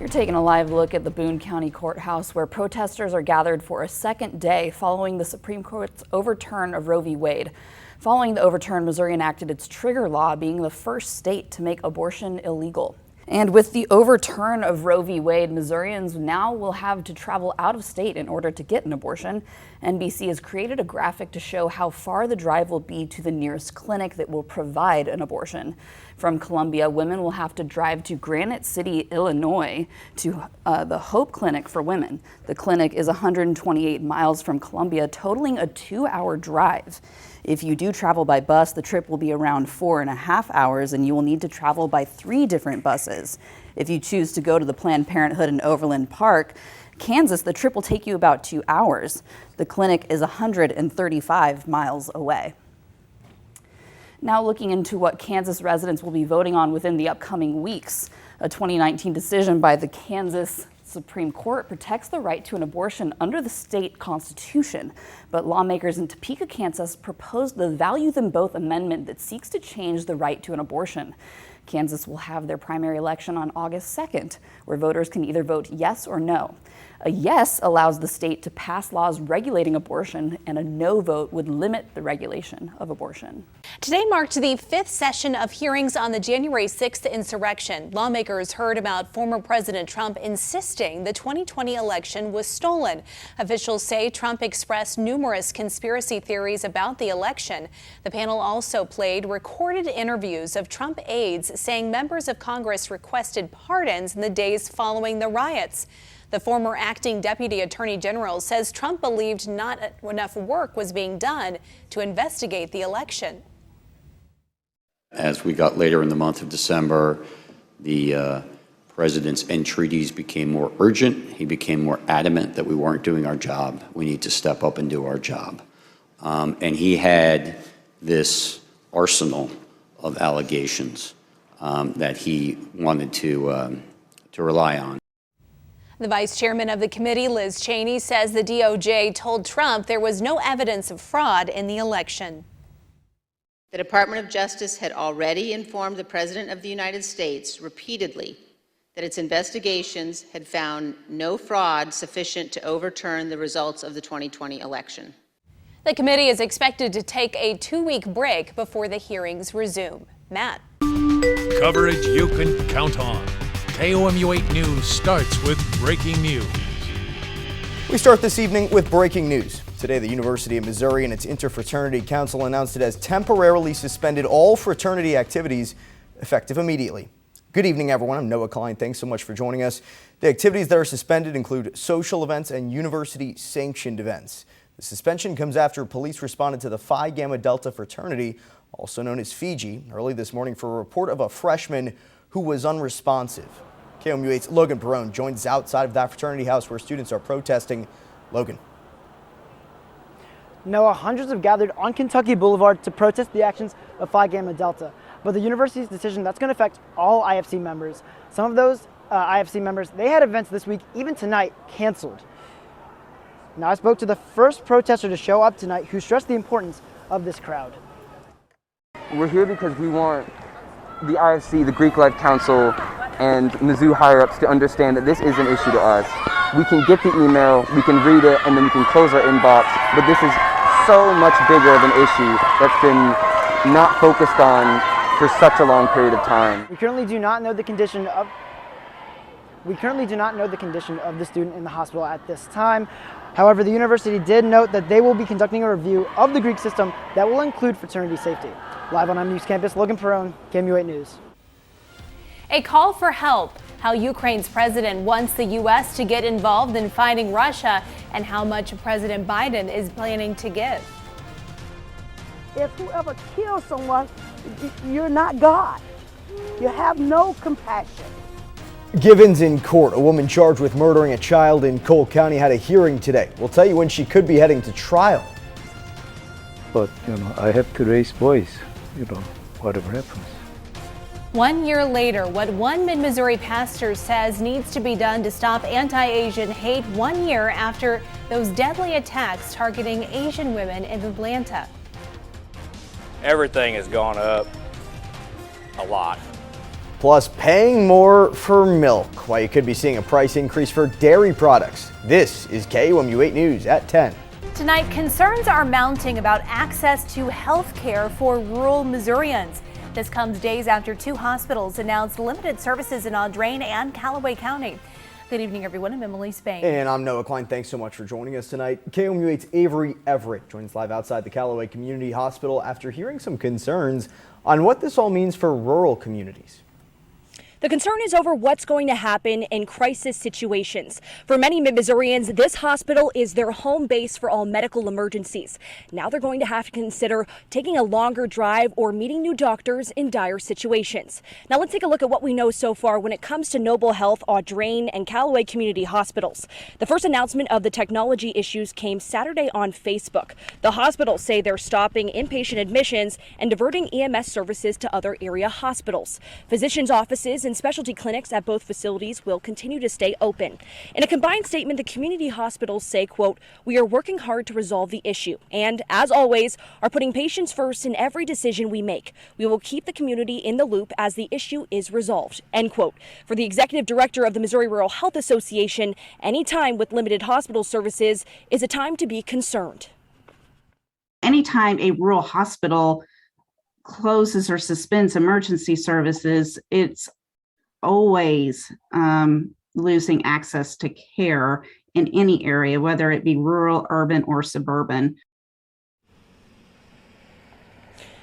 You're taking a live look at the Boone County Courthouse, where protesters are gathered for a second day following the Supreme Court's overturn of Roe v. Wade. Following the overturn, Missouri enacted its trigger law, being the first state to make abortion illegal. And with the overturn of Roe v. Wade, Missourians now will have to travel out of state in order to get an abortion. NBC has created a graphic to show how far the drive will be to the nearest clinic that will provide an abortion. From Columbia, women will have to drive to Granite City, Illinois, to the Hope Clinic for Women. The clinic is 128 miles from Columbia, totaling a 2-hour drive. If you do travel by bus, the trip will be around 4.5 hours, and you will need to travel by 3 different buses. If you choose to go to the Planned Parenthood in Overland Park, Kansas, the trip will take you about 2 hours. The clinic is 135 miles away. Now looking into what Kansas residents will be voting on within the upcoming weeks. A 2019 decision by the Kansas Supreme Court protects the right to an abortion under the state constitution, but lawmakers in Topeka, Kansas proposed the Value Them Both amendment that seeks to change the right to an abortion. Kansas will have their primary election on August 2nd, where voters can either vote yes or no. A yes allows the state to pass laws regulating abortion, and a no vote would limit the regulation of abortion. Today marked the 5th session of hearings on the January 6th insurrection. Lawmakers heard about former President Trump insisting the 2020 election was stolen. Officials say Trump expressed numerous conspiracy theories about the election. The panel also played recorded interviews of Trump aides saying members of Congress requested pardons in the days following the riots. The former acting deputy attorney general says Trump believed not enough work was being done to investigate the election. As we got later in the month of December, the president's entreaties became more urgent. He became more adamant that we weren't doing our job. We need to step up and do our job. And he had this arsenal of allegations that he wanted to rely on. The vice chairman of the committee, Liz Cheney, says the DOJ told Trump there was no evidence of fraud in the election. The Department of Justice had already informed the President of the United States repeatedly that its investigations had found no fraud sufficient to overturn the results of the 2020 election. The committee is expected to take a 2-week break before the hearings resume. Matt. Coverage you can count on. KOMU 8 News starts with breaking news. We start this evening with breaking news. Today, the University of Missouri and its Interfraternity Council announced it has temporarily suspended all fraternity activities effective immediately. Good evening, everyone. I'm Noah Klein. Thanks so much for joining us. The activities that are suspended include social events and university-sanctioned events. The suspension comes after police responded to the Phi Gamma Delta fraternity, also known as Fiji, early this morning for a report of a freshman who was unresponsive. KOMU 8's Logan Perrone joins us outside of that fraternity house where students are protesting. Logan. Noah, hundreds have gathered on Kentucky Boulevard to protest the actions of Phi Gamma Delta. But the university's decision, that's going to affect all IFC members. Some of those IFC members, they had events this week, even tonight, canceled. Now, I spoke to the first protester to show up tonight who stressed the importance of this crowd. We're here because we want the IFC, the Greek Life Council, and Mizzou higher-ups to understand that this is an issue to us. We can get the email, we can read it, and then we can close our inbox, but this is so much bigger of an issue that's been not focused on for such a long period of time. We currently do not know the condition of the student in the hospital at this time. However, the university did note that they will be conducting a review of the Greek system that will include fraternity safety. Live on News Campus, Logan Perrone, KOMU 8 News. A call for help. How Ukraine's president wants the U.S. to get involved in fighting Russia, and how much President Biden is planning to give. If whoever kills someone, you're not God. You have no compassion. Givens in court. A woman charged with murdering a child in Cole County had a hearing today. We'll tell you when she could be heading to trial. But, I have to raise boys, whatever happens. 1 year later, what one Mid-Missouri pastor says needs to be done to stop anti-Asian hate 1 year after those deadly attacks targeting Asian women in Atlanta. Everything has gone up a lot. Plus, paying more for milk, while you could be seeing a price increase for dairy products. This is KOMU 8 News at 10. Tonight, concerns are mounting about access to health care for rural Missourians. This comes days after two hospitals announced limited services in Audrain and Callaway County. Good evening, everyone. I'm Emily Spain. And I'm Noah Klein. Thanks so much for joining us tonight. KOMU 8's Avery Everett joins live outside the Callaway Community Hospital after hearing some concerns on what this all means for rural communities. The concern is over what's going to happen in crisis situations. For many Mid-Missourians, this hospital is their home base for all medical emergencies. Now they're going to have to consider taking a longer drive or meeting new doctors in dire situations. Now let's take a look at what we know so far when it comes to Noble Health, Audrain, and Callaway Community Hospitals. The first announcement of the technology issues came Saturday on Facebook. The hospitals say they're stopping inpatient admissions and diverting EMS services to other area hospitals. Physicians' offices and specialty clinics at both facilities will continue to stay open. In a combined statement, the community hospitals say, quote, "We are working hard to resolve the issue and, as always, are putting patients first in every decision we make. We will keep the community in the loop as the issue is resolved," end quote. For the executive director of the Missouri Rural Health Association, any time with limited hospital services is a time to be concerned. Anytime a rural hospital closes or suspends emergency services, it's always losing access to care in any area, whether it be rural, urban, or suburban.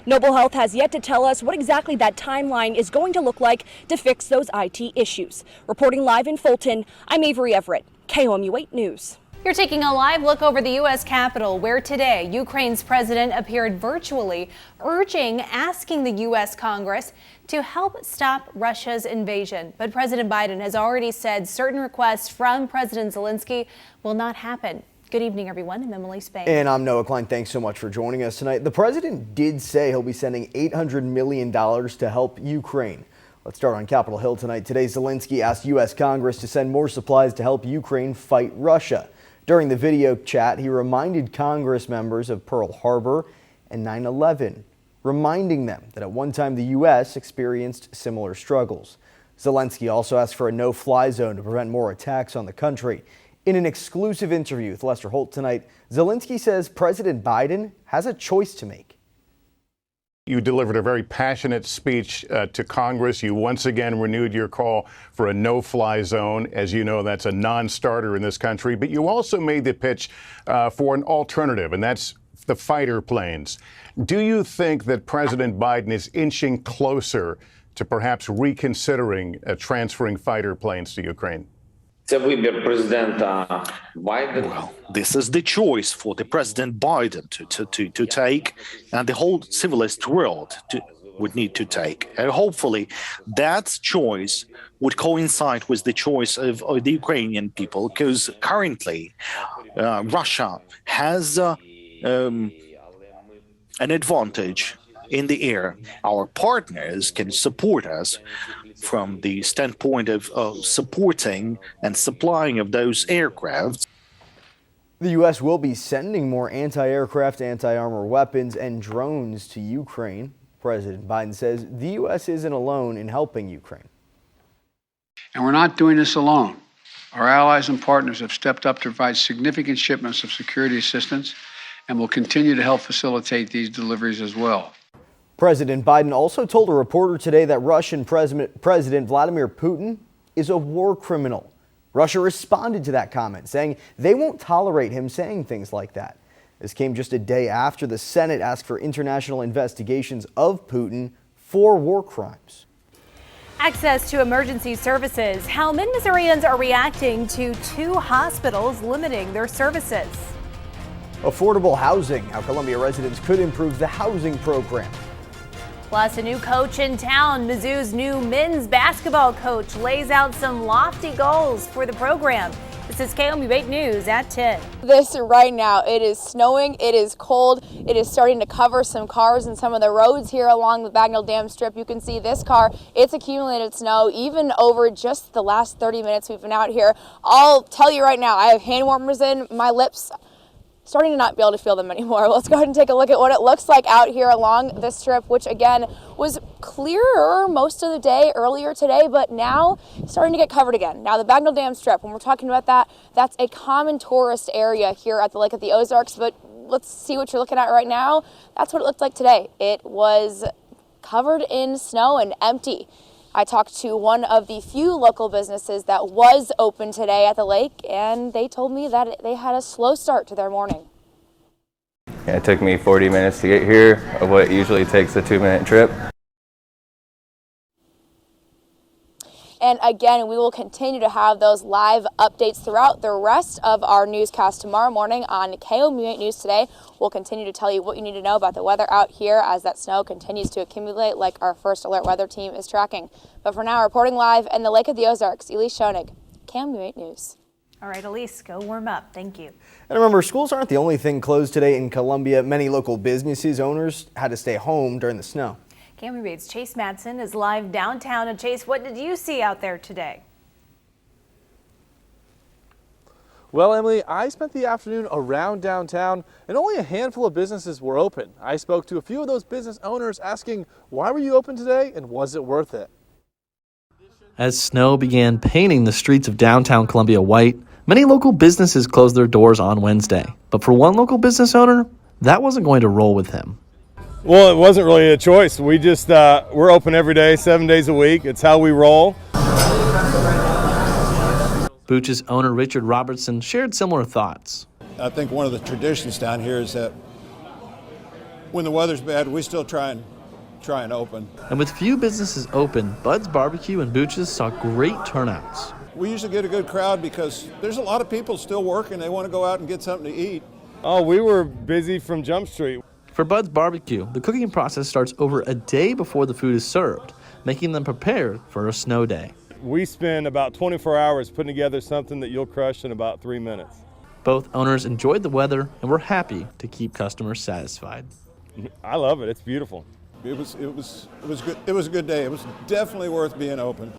Noble Health has yet to tell us what exactly that timeline is going to look like to fix those IT issues. Reporting live in Fulton, I'm Avery Everett, KOMU 8 News. You're taking a live look over the U.S. Capitol, where today Ukraine's president appeared virtually, asking the U.S. Congress to help stop Russia's invasion. But President Biden has already said certain requests from President Zelensky will not happen. Good evening, everyone. I'm Emily Spain. And I'm Noah Klein. Thanks so much for joining us tonight. The president did say he'll be sending $800 million to help Ukraine. Let's start on Capitol Hill tonight. Today, Zelensky asked U.S. Congress to send more supplies to help Ukraine fight Russia. During the video chat, he reminded Congress members of Pearl Harbor and 9/11, reminding them that at one time the U.S. experienced similar struggles. Zelensky also asked for a no-fly zone to prevent more attacks on the country. In an exclusive interview with Lester Holt tonight, Zelensky says President Biden has a choice to make. You delivered a very passionate speech to Congress. You once again renewed your call for a no-fly zone. As you know, that's a non-starter in this country. But you also made the pitch for an alternative, and that's the fighter planes. Do you think that President Biden is inching closer to perhaps reconsidering transferring fighter planes to Ukraine? Well, this is the choice for the President Biden to take, and the whole civilized world would need to take. And hopefully, that choice would coincide with the choice of the Ukrainian people, because currently Russia has an advantage in the air. Our partners can support us from the standpoint of supporting and supplying of those aircraft. The U.S. will be sending more anti-aircraft, anti-armor weapons, and drones to Ukraine. President Biden says the U.S. isn't alone in helping Ukraine. And we're not doing this alone. Our allies and partners have stepped up to provide significant shipments of security assistance and will continue to help facilitate these deliveries as well. President Biden also told a reporter today that Russian President Vladimir Putin is a war criminal. Russia responded to that comment, saying they won't tolerate him saying things like that. This came just a day after the Senate asked for international investigations of Putin for war crimes. Access to emergency services. How Mid-Missourians are reacting to two hospitals limiting their services. Affordable housing. How Columbia residents could improve the housing program. Plus, a new coach in town. Mizzou's new men's basketball coach lays out some lofty goals for the program. This is KOMU 8 News at 10. This right now, it is snowing, it is cold, it is starting to cover some cars and some of the roads here along the Bagnell Dam Strip. You can see this car, it's accumulated snow even over just the last 30 minutes we've been out here. I'll tell you right now, I have hand warmers in, my lips starting to not be able to feel them anymore. Let's go ahead and take a look at what it looks like out here along this strip, which again was clearer most of the day earlier today, but now starting to get covered again. Now the Bagnell Dam Strip, when we're talking about that, that's a common tourist area here at the Lake of the Ozarks, but let's see what you're looking at right now. That's what it looked like today. It was covered in snow and empty. I talked to one of the few local businesses that was open today at the lake, and they told me that they had a slow start to their morning. Yeah, it took me 40 minutes to get here, of what usually takes a 2-minute trip. And again, we will continue to have those live updates throughout the rest of our newscast tomorrow morning on KOMU 8 News Today. We'll continue to tell you what you need to know about the weather out here as that snow continues to accumulate, like our First Alert Weather team is tracking. But for now, reporting live in the Lake of the Ozarks, Elise Schoenig, KOMU 8 News. All right, Elise, go warm up. Thank you. And remember, schools aren't the only thing closed today in Columbia. Many local businesses owners had to stay home during the snow. KOMU 8's Chase Madsen is live downtown. And Chase, what did you see out there today? Well, Emily, I spent the afternoon around downtown and only a handful of businesses were open. I spoke to a few of those business owners asking, why were you open today and was it worth it? As snow began painting the streets of downtown Columbia white, many local businesses closed their doors on Wednesday. But for one local business owner, that wasn't going to roll with him. Well, it wasn't really a choice. We just, we're open every day, 7 days a week. It's how we roll. Booch's owner, Richard Robertson, shared similar thoughts. I think one of the traditions down here is that when the weather's bad, we still try and open. And with few businesses open, Bud's Barbecue and Booch's saw great turnouts. We usually get a good crowd because there's a lot of people still working. They want to go out and get something to eat. Oh, we were busy from Jump Street. For Bud's Barbecue, the cooking process starts over a day before the food is served, making them prepared for a snow day. We spend about 24 hours putting together something that you'll crush in about 3 minutes. Both owners enjoyed the weather and were happy to keep customers satisfied. I love it. It's beautiful. It was good. It was a good day. It was definitely worth being open.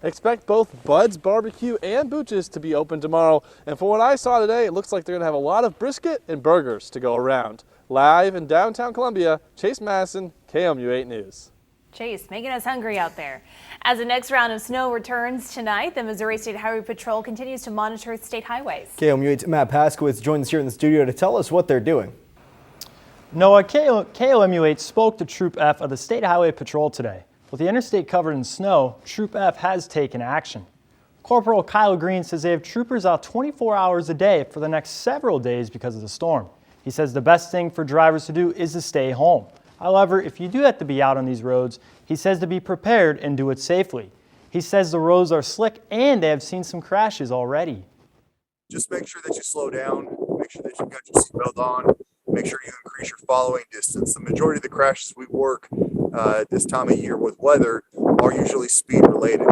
Expect both Bud's Barbecue and Booch's to be open tomorrow. And for what I saw today, it looks like they're going to have a lot of brisket and burgers to go around. Live in downtown Columbia, Chase Madsen, KOMU 8 News. Chase, making us hungry out there. As the next round of snow returns tonight, the Missouri State Highway Patrol continues to monitor state highways. KOMU 8's Matt Paskowitz joins us here in the studio to tell us what they're doing. Noah, KOMU 8 spoke to Troop F of the State Highway Patrol today. With the interstate covered in snow, Troop F has taken action. Corporal Kyle Green says they have troopers out 24 hours a day for the next several days because of the storm. He says the best thing for drivers to do is to stay home. However, if you do have to be out on these roads, he says to be prepared and do it safely. He says the roads are slick and they have seen some crashes already. Just make sure that you slow down, make sure that you've got your seatbelt on, make sure you increase your following distance. The majority of the crashes we work at this time of year with weather are usually speed related.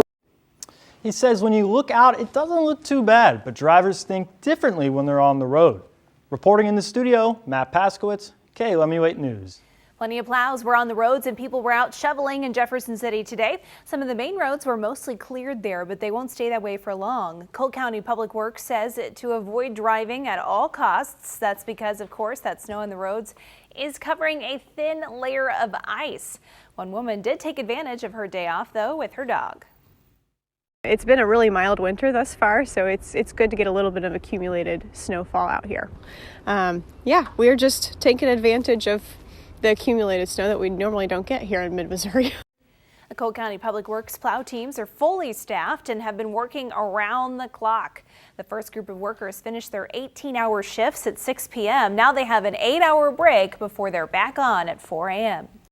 He says when you look out, it doesn't look too bad, but drivers think differently when they're on the road. Reporting in the studio, Matt Paskowitz, KOMU 8 News. Plenty of plows were on the roads and people were out shoveling in Jefferson City today. Some of the main roads were mostly cleared there, but they won't stay that way for long. Cole County Public Works says to avoid driving at all costs. That's because, of course, that snow in the roads is covering a thin layer of ice. One woman did take advantage of her day off, though, with her dog. It's been a really mild winter thus far, so it's good to get a little bit of accumulated snowfall out here. Yeah, we're just taking advantage of the accumulated snow that we normally don't get here in mid-Missouri. The Cole County Public Works plow teams are fully staffed and have been working around the clock. The first group of workers finished their 18-hour shifts at 6 p.m. Now they have an 8-hour break before they're back on at 4 a.m.